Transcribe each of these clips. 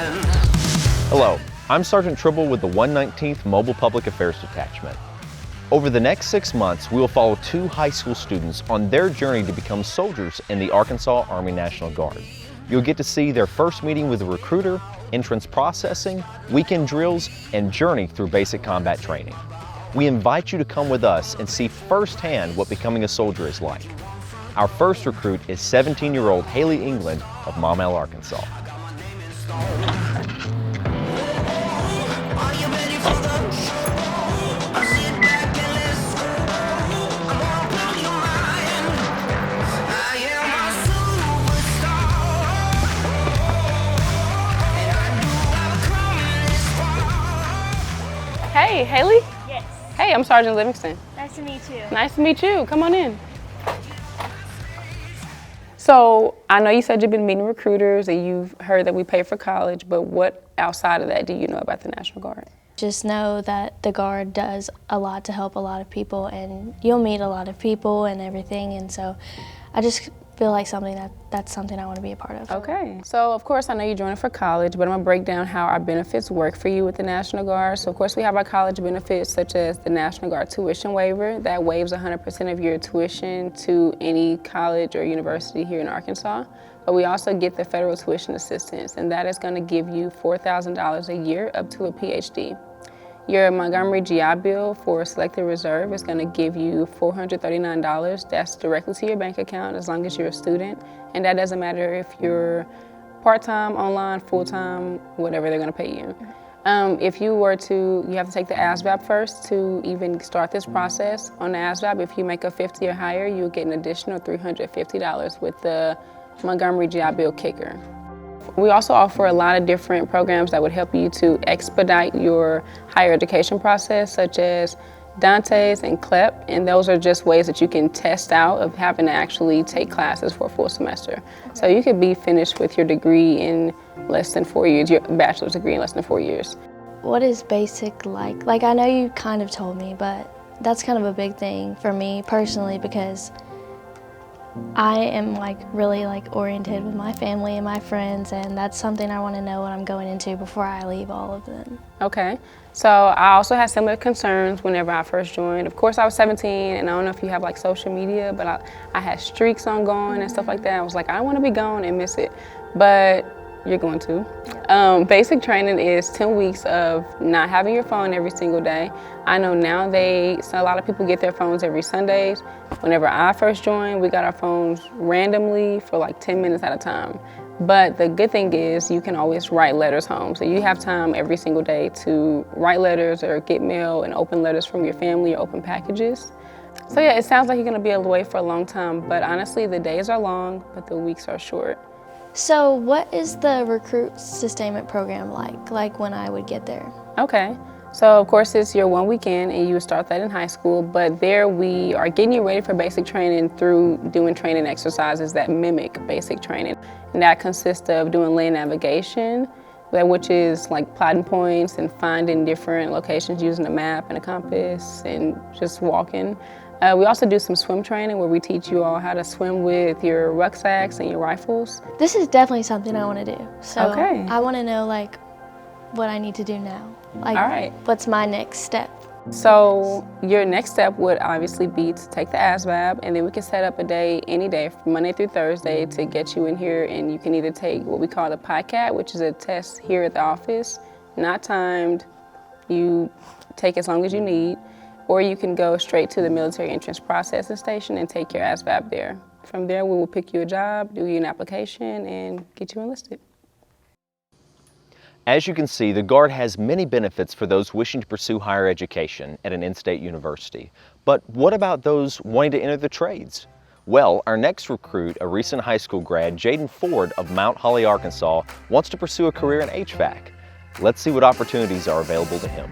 Hello, I'm Sergeant Tribble with the 119th Mobile Public Affairs Detachment. Over the next 6 months, we will follow 2 high school students on their journey to become soldiers in the Arkansas Army National Guard. You'll get to see their first meeting with a recruiter, entrance processing, weekend drills, and journey through basic combat training. We invite you to come with us and see firsthand what becoming a soldier is like. Our first recruit is 17-year-old Haley England of Maumelle, Arkansas. Hey, Haley? Yes. Hey, I'm Sergeant Livingston. Nice to meet you. Nice to meet you. Come on in. So, I know you said you've been meeting recruiters and you've heard that we pay for college, but what outside of that do you know about the National Guard? Just know that the Guard does a lot to help a lot of people, and you'll meet a lot of people and everything, and so I just feel like that's something I want to be a part of. Okay. So, of course, I know you're joining for college, but I'm going to break down how our benefits work for you with the National Guard. So, of course, we have our college benefits, such as the National Guard tuition waiver. That waives 100% of your tuition to any college or university here in Arkansas. But we also get the federal tuition assistance, and that is going to give you $4,000 a year up to a PhD. Your Montgomery GI Bill for Selected Reserve is going to give you $439. That's directly to your bank account as long as you're a student. And that doesn't matter if you're part-time, online, full-time, whatever they're going to pay you. If you have to take the ASVAB first to even start this process. On the ASVAB, if you make a 50 or higher, you'll get an additional $350 with the Montgomery GI Bill kicker. We also offer a lot of different programs that would help you to expedite your higher education process, such as Dante's and CLEP, and those are just ways that you can test out of having to actually take classes for a full semester. So you could be finished with your degree in less than 4 years, your bachelor's degree in less than 4 years. What is basic like? Like, I know you kind of told me, but that's kind of a big thing for me personally because I am really oriented with my family and my friends, and that's something I want to know what I'm going into before I leave all of them. Okay, so I also had similar concerns whenever I first joined. Of course, I was 17, and I don't know if you have social media, but I had streaks on going and stuff like that. I was like, I don't want to be gone and miss it, but you're going to. Basic training is 10 weeks of not having your phone every single day. I know now so a lot of people get their phones every Sundays. Whenever I first joined, we got our phones randomly for 10 minutes at a time. But the good thing is you can always write letters home. So you have time every single day to write letters or get mail and open letters from your family or open packages. So yeah, it sounds like you're gonna be away for a long time, but honestly, the days are long, but the weeks are short. So what is the recruit sustainment program like when I would get there? Okay, so of course it's your 1 weekend and you would start that in high school, but there we are getting you ready for basic training through doing training exercises that mimic basic training. And that consists of doing land navigation, which is plotting points and finding different locations using a map and a compass and just walking. We also do some swim training where we teach you all how to swim with your rucksacks and your rifles. This is definitely something I want to do. So okay. I want to know what I need to do now. All right. What's my next step? So your next step would obviously be to take the ASVAB, and then we can set up a day, any day, from Monday through Thursday to get you in here, and you can either take what we call the PICAT, which is a test here at the office, not timed. You take as long as you need. Or you can go straight to the military entrance processing station and take your ASVAB there. From there, we will pick you a job, do you an application, and get you enlisted. As you can see, the Guard has many benefits for those wishing to pursue higher education at an in-state university. But what about those wanting to enter the trades? Well, our next recruit, a recent high school grad, Jaden Ford of Mount Holly, Arkansas, wants to pursue a career in HVAC. Let's see what opportunities are available to him.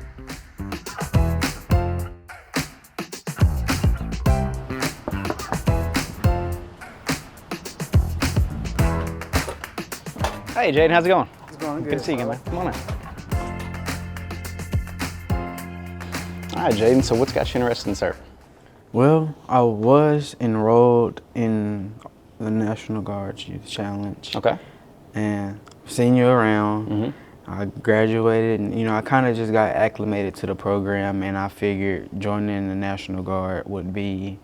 Hey Jaden, how's it going? It's going good. Good to see you, man. Come on in. All right, Jaden, so what's got you interested in CERT? Well, I was enrolled in the National Guard's Youth Challenge. Okay. And I've seen you around, I graduated and, I kind of just got acclimated to the program, and I figured joining the National Guard would be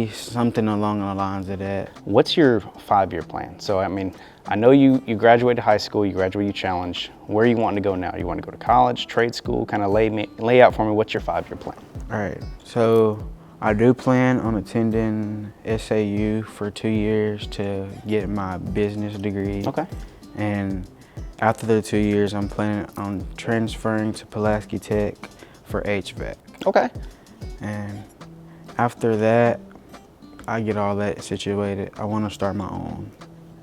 something along the lines of that. What's your 5-year plan? So, I mean, I know you graduated high school, you graduated challenge. Where are you wanting to go now? You want to go to college, trade school? Kind of lay out for me, what's your 5-year plan? All right, so I do plan on attending SAU for 2 years to get my business degree. Okay. And after the 2 years, I'm planning on transferring to Pulaski Tech for HVAC. Okay. And after that, I get all that situated, I want to start my own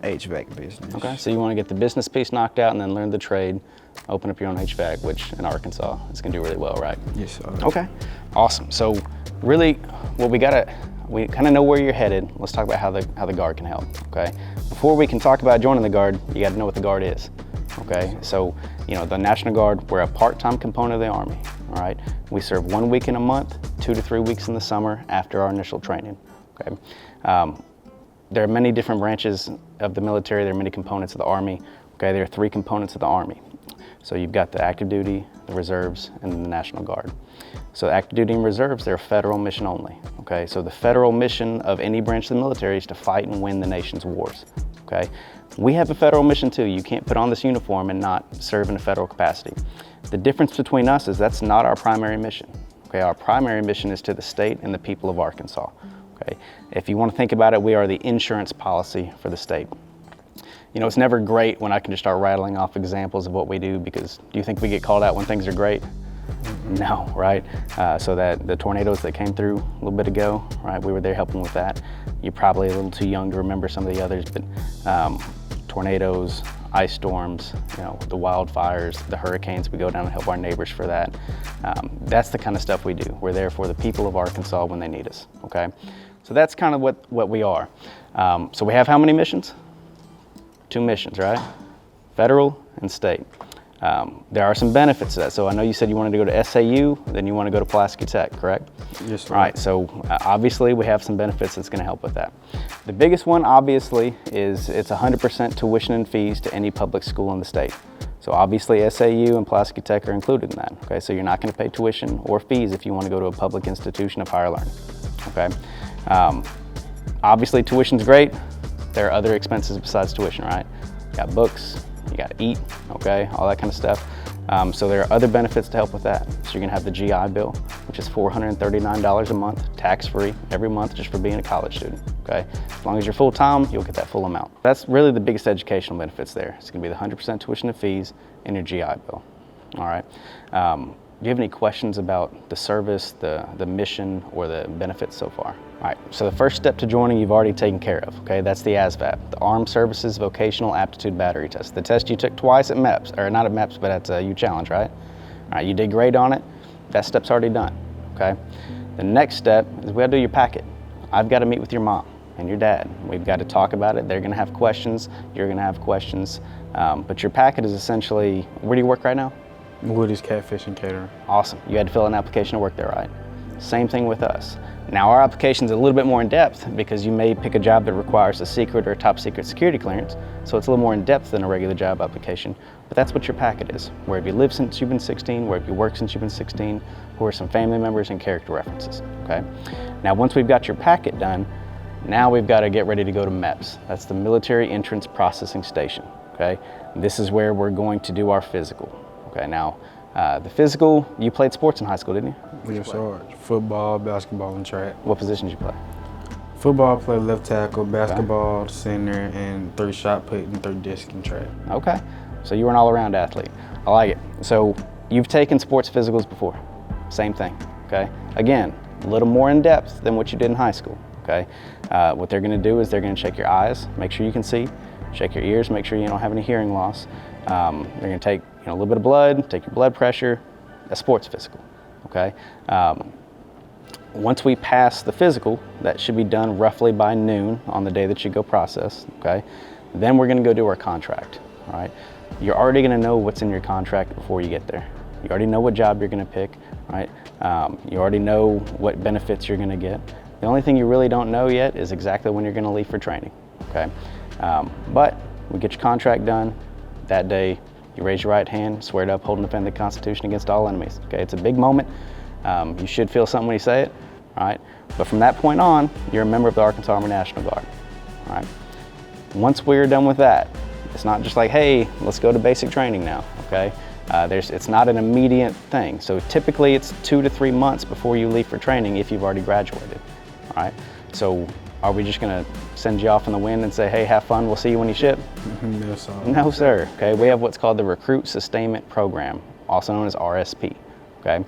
HVAC business. Okay, so you want to get the business piece knocked out and then learn the trade, open up your own HVAC, which in Arkansas is going to do really well, right? Yes, sir. Okay, awesome. So really, well, we kind of know where you're headed. Let's talk about how the Guard can help, okay? Before we can talk about joining the Guard, you got to know what the Guard is, okay? So, the National Guard, we're a part-time component of the Army, all right? We serve 1 week in a month, 2 to 3 weeks in the summer after our initial training, okay? There are many different branches of the military. There are many components of the Army, okay? There are 3 components of the Army. So you've got the active duty, the reserves, and the National Guard. So active duty and reserves, they're a federal mission only, okay? So the federal mission of any branch of the military is to fight and win the nation's wars, okay? We have a federal mission too. You can't put on this uniform and not serve in a federal capacity. The difference between us is that's not our primary mission, okay? Our primary mission is to the state and the people of Arkansas, okay? If you want to think about it, we are the insurance policy for the state. It's never great when I can just start rattling off examples of what we do, because do you think we get called out when things are great? No, right? So that the tornadoes that came through a little bit ago, right? We were there helping with that. You're probably a little too young to remember some of the others, but tornadoes, ice storms, the wildfires, the hurricanes, we go down and help our neighbors for that. That's the kind of stuff we do. We're there for the people of Arkansas when they need us, okay? So that's kind of what we are. So we have how many missions? 2 missions, right? Federal and state. There are some benefits to that. So I know you said you wanted to go to SAU, then you want to go to Pulaski Tech, correct? Yes, sir. All right, so obviously we have some benefits that's going to help with that. The biggest one, obviously, is it's 100% tuition and fees to any public school in the state. So obviously SAU and Pulaski Tech are included in that, okay? So you're not going to pay tuition or fees if you want to go to a public institution of higher learning, okay? Obviously tuition's great. There are other expenses besides tuition, right? You got books, you got to eat, okay, all that kind of stuff. So there are other benefits to help with that. So you're gonna have the GI Bill, which is $439 a month, tax-free every month just for being a college student, okay? As long as you're full-time, you'll get that full amount. That's really the biggest educational benefits there. It's gonna be the 100% tuition and fees and your GI Bill, all right? Do you have any questions about the service, the mission, or the benefits so far? All right, so the first step to joining you've already taken care of, okay? That's the ASVAB, the Armed Services Vocational Aptitude Battery Test. The test you took twice at MEPS, or not at MEPS, but at U Challenge, right? All right, you did great on it. That step's already done, okay? The next step is we gotta do your packet. I've gotta meet with your mom and your dad. We've got to talk about it. They're gonna have questions, you're gonna have questions. But your packet is essentially, where do you work right now? Woody's Catfish and Catering. Awesome. You had to fill out an application to work there, right? Same thing with us. Now our application's a little bit more in depth because you may pick a job that requires a secret or top secret security clearance, so it's a little more in depth than a regular job application, but that's what your packet is. Where have you lived since you've been 16, where have you worked since you've been 16, who are some family members and character references, okay? Now once we've got your packet done, now we've got to get ready to go to MEPS. That's the Military Entrance Processing Station, okay? This is where we're going to do our physical. Okay, now the physical, you played sports in high school, didn't you? Yes, sir. Football, basketball, and track. What position did you play? Football, I played left tackle, basketball, center, and 3 shot put and 3 disc and track. Okay, so you were an all-around athlete. I like it. So you've taken sports physicals before. Same thing, okay? Again, a little more in depth than what you did in high school, okay? What they're gonna do is they're gonna check your eyes, make sure you can see, check your ears, make sure you don't have any hearing loss. They're gonna take a little bit of blood, take your blood pressure, a sports physical, okay? Once we pass the physical, that should be done roughly by noon on the day that you go process, okay? Then we're gonna go do our contract, all right? You're already gonna know what's in your contract before you get there. You already know what job you're gonna pick, right? You already know what benefits you're gonna get. The only thing you really don't know yet is exactly when you're gonna leave for training, okay? But we get your contract done, That day, you raise your right hand, swear to uphold and defend the Constitution against all enemies. Okay, it's a big moment. You should feel something when you say it, all right? But from that point on, you're a member of the Arkansas Army National Guard, all right? Once we're done with that, it's not just like, hey, let's go to basic training now, okay? It's not an immediate thing. So typically it's 2 to 3 months before you leave for training if you've already graduated, all right? So are we just gonna send you off in the wind and say, hey, have fun, we'll see you when you ship? No, sir. No, sir, okay? We have what's called the Recruit Sustainment Program, also known as RSP, okay?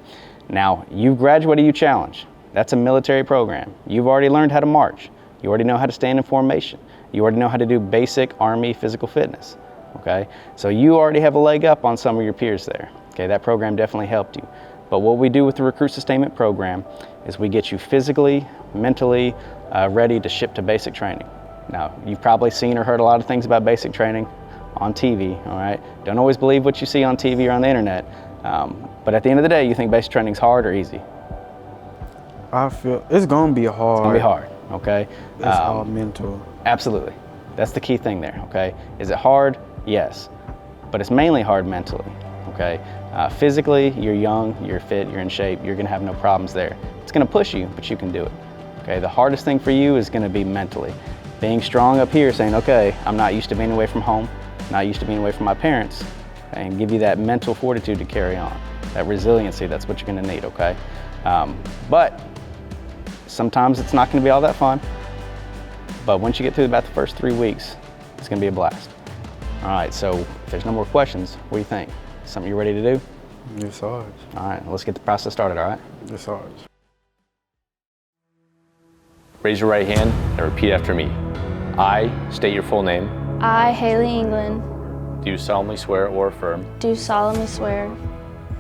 Now, you've graduated U-Challenge. That's a military program. You've already learned how to march. You already know how to stand in formation. You already know how to do basic Army physical fitness, okay? So you already have a leg up on some of your peers there, okay? That program definitely helped you. But what we do with the Recruit Sustainment Program is we get you physically, mentally ready to ship to basic training. Now, you've probably seen or heard a lot of things about basic training on TV, all right? Don't always believe what you see on TV or on the internet, but at the end of the day, you think basic training's hard or easy? I feel it's gonna be hard. It's gonna be hard, okay? It's all mental. Absolutely. That's the key thing there, okay? Is it hard? Yes. But it's mainly hard mentally, okay? Physically, you're young, you're fit, you're in shape, you're gonna have no problems there. It's gonna push you, but you can do it, okay? The hardest thing for you is gonna be mentally. Being strong up here, saying, okay, I'm not used to being away from home, not used to being away from my parents, okay? And give you that mental fortitude to carry on. That resiliency, that's what you're gonna need, okay? But sometimes it's not gonna be all that fun. But once you get through about the first 3 weeks, it's gonna be a blast. All right, so if there's no more questions, what do you think? Something you're ready to do? Yes, Sarge. All right, let's get the process started, all right? Yes, Sarge. Raise your right hand and repeat after me. I state your full name. I, Haley England, Do solemnly swear or affirm do solemnly swear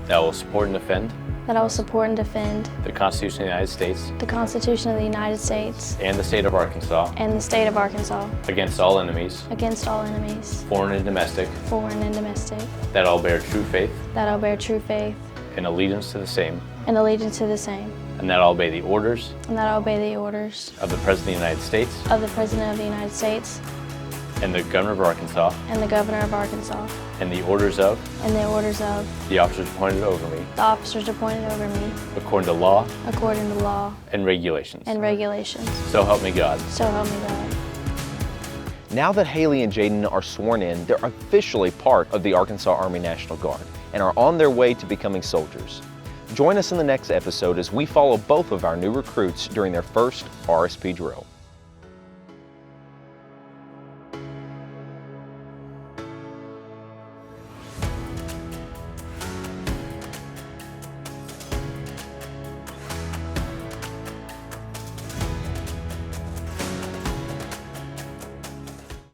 that I will support and defend that I will support and defend the Constitution of the United States the Constitution of the United States and the state of Arkansas and the state of Arkansas against all enemies, against all enemies, foreign and domestic, foreign and domestic, that I'll bear true faith that I'll bear true faith and allegiance to the same, and allegiance to the same, and that I'll obey the orders and that I'll obey the orders of the President of the United States of the President of the United States and the Governor of Arkansas and the Governor of Arkansas and the orders of and the orders of the officers appointed over me the officers appointed over me according to law according to law and regulations. and regulations. So help me God. So help me God. Now that Haley and Jaden are sworn in, they're officially part of the Arkansas Army National Guard and are on their way to becoming soldiers. Join us in the next episode as we follow both of our new recruits during their first RSP drill.